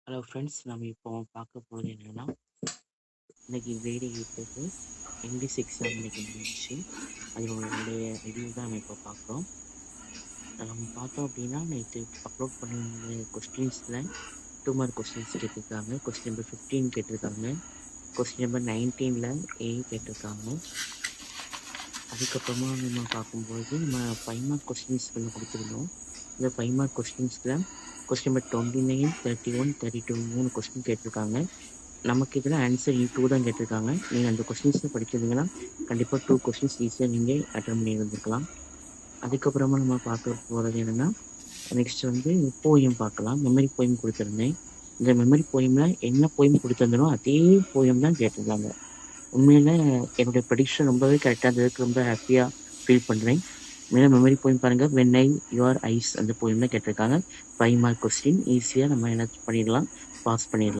Hello friends, நம்ம இப்போ பார்க்க போகிறது என்னென்னா, இன்னைக்கு கிரேடு 8க்கு இங்கிலீஷ் எக்ஸாம் இன்னைக்கு முடிஞ்சிச்சு. அதனுடைய ரிவ்யூ தான் நம்ம இப்போ பார்க்குறோம். நம்ம பார்த்தோம் அப்படின்னா, நேற்று அப்லோட் பண்ணியிருந்த கொஸ்டின்ஸில் 2 மார்க் கொஸ்டின்ஸ் கேட்டிருக்காங்க. கொஸ்டின் நம்பர் 15 கேட்டிருக்காங்க. கொஸ்டின் நம்பர் 19ல் A கேட்டிருக்காங்க. அதுக்கப்புறமா நம்ம பார்க்கும்போது நம்ம 5 மார்க் கொஸ்டின்ஸ் ஒன்று கொடுத்துருந்தோம். இந்த 5 மார்க் கொஸ்டின்ஸில் கொஸ்டின் நம்பர் 29, 31, 32 3 கொஸ்டின் கேட்டிருக்காங்க. நமக்கு இதில் ஆன்சர் E2 தான் கேட்டிருக்காங்க. நீங்கள் அந்த கொஸ்டின்ஸை படிச்சிருந்தீங்கன்னா கண்டிப்பாக 2 கொஸ்டின்ஸ் ஈஸியாக நீங்கள் அட்டன் பண்ணி வந்துருக்கலாம். அதுக்கப்புறமா நம்ம பார்க்க போகிறது என்னென்னா, நெக்ஸ்ட் வந்து போயம் பார்க்கலாம். மெமரி போயம் கொடுத்துருந்தேன். இந்த மெமரி போயமில் என்ன போயம் கொடுத்துருந்தனோ அதே போயம் தான் கேட்டிருந்தாங்க. உண்மையில் என்னுடைய ப்ரெடிக்ஷன் ரொம்பவே கரெக்டாக இருந்ததுக்கு ரொம்ப ஹாப்பியாக ஃபீல் பண்ணுறேன். உண்மையில மெமரி போயம் பாருங்கள், வென் ஐ யுவர் ஐஸ் அந்த போயம் தான் கேட்டிருக்காங்க. 5 மார்க் கொஸ்டின் ஈஸியாக நம்ம என்ன பண்ணிடலாம், பாஸ் பண்ணிடலாம்.